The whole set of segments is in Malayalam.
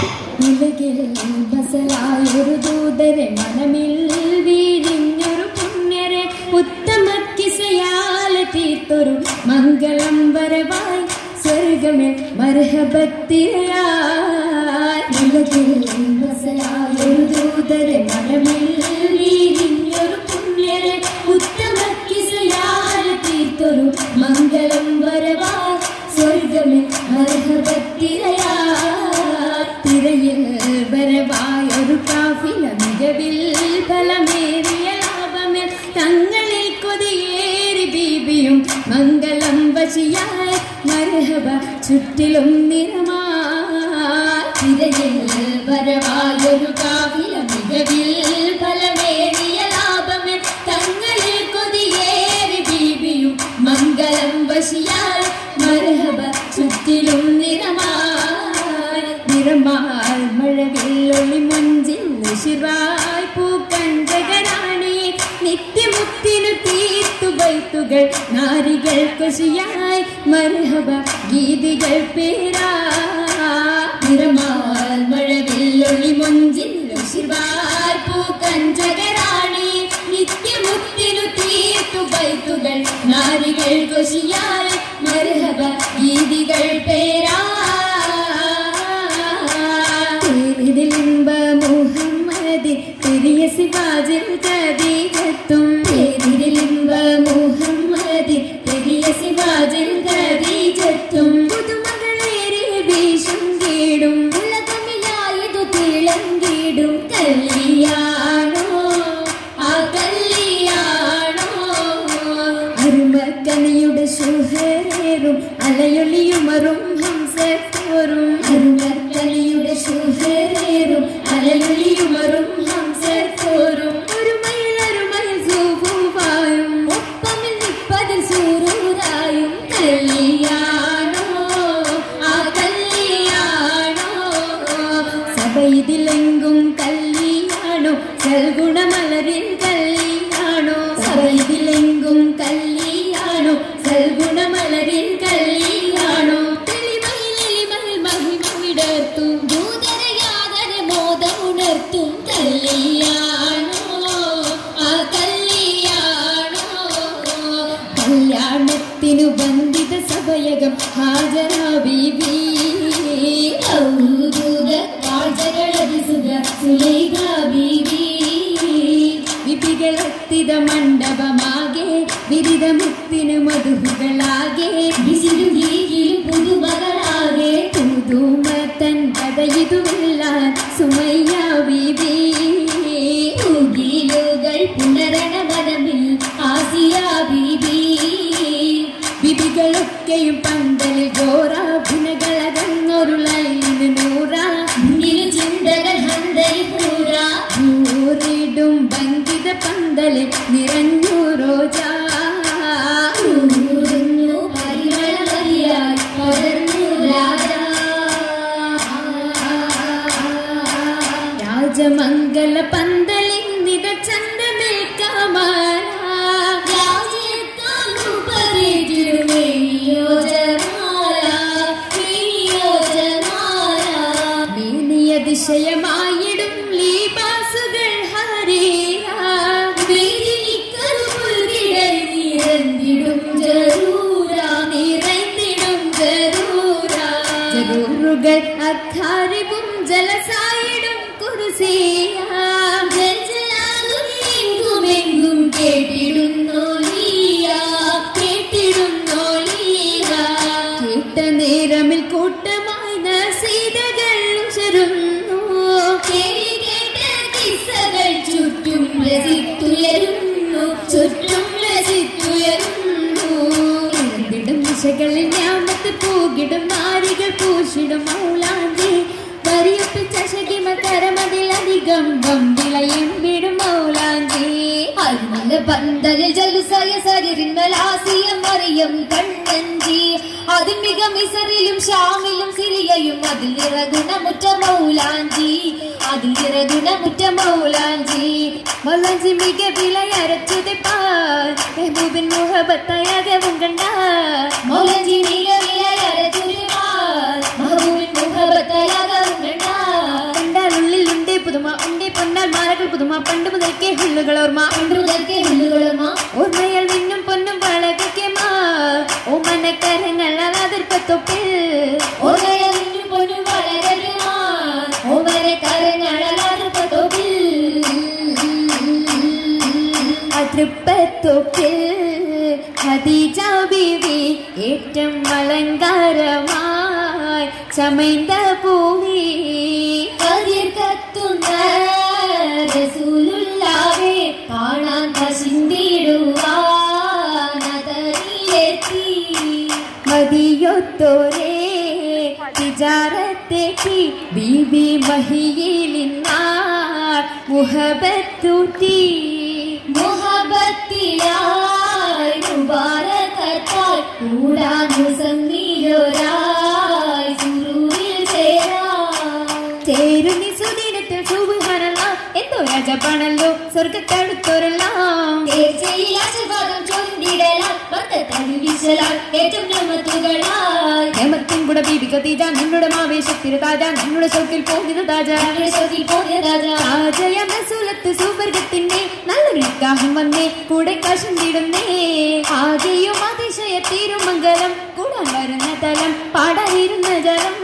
ഉലകിൽ ബസലായൊരു ദൂതരെ മനമിൽ വീഴിഞ്ഞൊരു പുണ്യരെ ഉത്തമ കിസയാലെ തീർത്തൊരു മംഗളം വരവായി സ്വർഗമേ മർഹബത്തിരയായി. ഉലകിൽ ബസലായൊരു ദൂതരെ മനമിൽ വീഴിഞ്ഞൊരു പുണ്യരെ ഉത്തമ കിസയാലെ തീർത്തൊരു മംഗളം വരവായി സ്വർഗമേ മർഹബത്തിരയായി. തിരയിൽ വരവായൊരു കാഫില മികവിൽ ഫലമേറിയ ലാഭമേ തങ്ങളിൽ കൊതിയേറി ബീബിയും മംഗളം വശിയായി മർഹബ ചുറ്റിലും നിറമായി. തിരയിൽ വരവായൊരു കാഫില മികവിൽ ഫലമേറിയ ലാഭമേ തങ്ങളിൽ കൊതിയേറി ബീബിയും മംഗളം വശിയായി മർഹബ ചുറ്റിലും നിറമായി. നിറമാൽ മഴവില്ലൊളി മഞ്ചിൽ ശിറായി പൂക്കഞ്ചകരാണി നിത്യമുത്തിനു തീർത്തു ബൈത്തുകൾ നാരികൾ കുശിയായി മർഹബ ഗീതികൾ പേരായി. നിറമാൽ മഴവില്ലൊളി മഞ്ചിൽ ശിറായി പൂക്കഞ്ചകരാണി നിത്യമുത്തിനു തീർത്തു ബൈത്തുകൾ നാരികൾ കുശിയായി മർഹബ ഗീതികൾ പേരായി. മുഹമ്മദ് പെരിയ സിവാജിൽ ഖദീജത്തും പേരിലിംബ മുഹമ്മദ് പെരിയ സിവാജിൽ ഖദീജത്തും പുതുമകളേറെ വീശും കീടും ഉലകമിലായതു തിളങ്ങിടും കല്യാണോ ആ കല്യാണോ അരുമക്കനിയുടെ ശുഹരേറും അലയൊളിയുമറും ഹംസത്തോറും അരുമക്കനിയുടെ ശുഹരേറും അലയൊളിയുമറും ഹംസത്തോറും ഒരു മയിൽ സൂഫുവായും ഒപ്പമിൽ നിപ്പതിൽ സൂറൂരായും കല്യാണോ ആ കല്യാണോ സഭയിതിലെങ്കും കല്യാണോ സൽഗുണമലരിൽ കല്യാണോ സഭയിതിലെങ്കും കല്യാണോ സൽഗുണമലരിൽ കല്യാണോ മഹിമവിടർത്തും ദൂതരയാതര മോദമുണർത്തും കല്യാണോ ആ കല്യാണോ കല്യാണത്തിനു ബന്ധിത സഭയകം ഹാജറ ബീബി വിപികളെത്തിത മണ്ഡപമാകെ വിരിത മുത്തിനു മധുഹുകളാകെ വിസിരുകീയിൽ പുതുമകളാകെ പുതുമ തൻ കഥയിതുമില്ല സുമയ്യ ബീബി ഉഗീലുകൾ പുനരണ മനമിൽ ആസിയ ബീബി വിധികളൊക്കെയും പന്തലിൽ ഗോറ പുനകളകങ്ങൊരു ലൈലിന് നൂറ മുന്നിലും ചിന്തകൾ ഹന്തലിൽ പൂര ൂറിടും ഭംഗിത പന്തലിൽ നിറഞ്ഞു റോജ പരിമളമറിയായി പടർന്നു രാജമംഗല പന്തലിൽ നിത ചന്ദ്രമേൽക്കാമാര അതിശയമായിടും ലീബാസുകൾ ജറൂറുകൾ അഖാരിബും ജലസായിടും കുർസിയെങ്കും കേട്ടിടുന്നോ കേട്ട നേരമിൽ കൂട്ടമായി നസീതകൾ ഉശരുന്നു ചുറ്റും രസിത്തുയരുന്നു ദിശകളിൽ ഞാമത്ത് പൂകിടും നാരികൾ പൂശിടും മൗലാഞ്ചി വരിയൊപ്പിച്ച ശകിമ കരമതിലധികം വമ്പിളയും വിടും മൗലാഞ്ചി അരുമല പന്തലിൽ ജലുസായ സരിറിന്നലാസിയം മറിയം കണ്ണഞ്ചി അതിൽ മിക മിസറിലും ഷാമിലും സിറിയയും അതിൽ നിറഗുണമുറ്റ മൗലാഞ്ചി മൗലാഞ്ചി മിക വിലയരച്ചുതിപ്പാൽ മെഹബൂബിൻ മുഹബത്തയകവും കണ്ട മൗലാഞ്ചി മിക വിലയരച്ചുതിപ്പാൽ മെഹബൂബിൻ മുഹബത്തയകവും കണ്ട ഓർമ്മ പണ്ട് മുതൽക്കേ ഹുല്ലുകളോർമ്മ ഓർമ്മയിൽ മിന്നും പൊന്നും വളകൊക്കെ മാ ഓമനക്കരങ്ങൾ അതിർപ്പത്തൊപ്പിൽ ഓർമ്മയിൽ മിന്നും പൊന്നും വളകൊക്കെ മാ ഓമനക്കരങ്ങൾ അതിർപ്പത്തൊപ്പിൽ അതിർപ്പത്തൊപ്പിൽ ഖദീജ ബീവി ഏറ്റം അലങ്കാരമായി ചമൈന്ത പൂവി കതിർ കത്തുന്ന റസൂലുള്ളാഹെ കാണാൻ കശിന്തിടുവാനതറിയെത്തി മദിയൊത്തോരേ തിജാറത്തേക്ക് ബീബി മഹിയിലിന്നാൾ മുഹബത്തൂട്ടി മുഹബത്തിലായി മുബാരകത്തായി കൂടാൻ മുസമ്മിലൊരായി സുറൂരിൽ ചേരുന്നി സുദിനത്തിൽ സുബ്ഹാനല്ലാഹ് എന്തോ രാജപാണല്ലോ സ്വർഗത്തടുത്തോരെല്ലാം ഹേമത്തിൻ കൂടെ ബീബി ഖദീജ നിന്നുടെ ആവേശത്തിൽ താജ നിന്നുടെ ഷൗക്കിൽ പോകുന്ന താജ താജയമസൂലത്ത് സുവർഗത്തിന്റെ നല്ലൊരു നിക്കാഹം വന്നേ കൂടെ കശുണ്ടിടുന്നേ ആകെയും അതിശയ തിരുമംഗലം കൂടാൻ വരുന്ന തലം പാടായിരുന്ന ജലം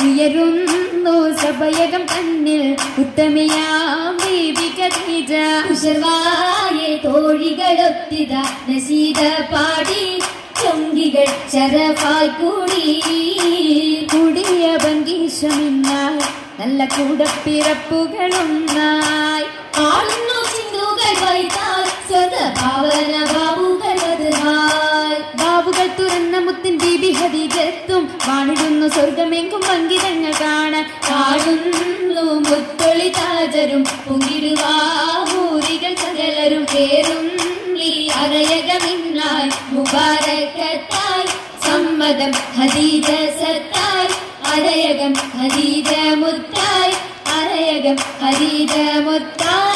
ഉയരുന്നു സഭയകം തന്നിൽ ഉത്തമയാം ബീബി ഖദീജ ഉശർവായെ തോഴികളൊത്തിത നസീദ പാടി ചൊങ്കികൾ ശരഫായി കൂടി കൂടിയ ഭംഗീഷമിന്നായി നല്ല കൂടപ്പിറപ്പുകളൊന്നായി ആളുന്നു ചിന്തുകൾ വൈത്താൽ സ്വതഭാവന ബാബുകൾ ബാബുകൾ തുറന്ന മുത്തിൻ ബീബി ഖദീജത്തും വാണിടുന്നു സ്വർഗമെങ്കും പങ്കിതങ്ങൾ കാണാൻ കാണുന്നു മുത്തൊളി താജരും പൊങ്കിടുവാഹൂരികൾ സകലരും കേറും അരയകമിന്നായി മുബാരകത്തായി സമ്മതം ഖദീജ സത്തായി അരയകം ഖദീജ മുത്തായി അരയകം ഖദീജ മുത്തായി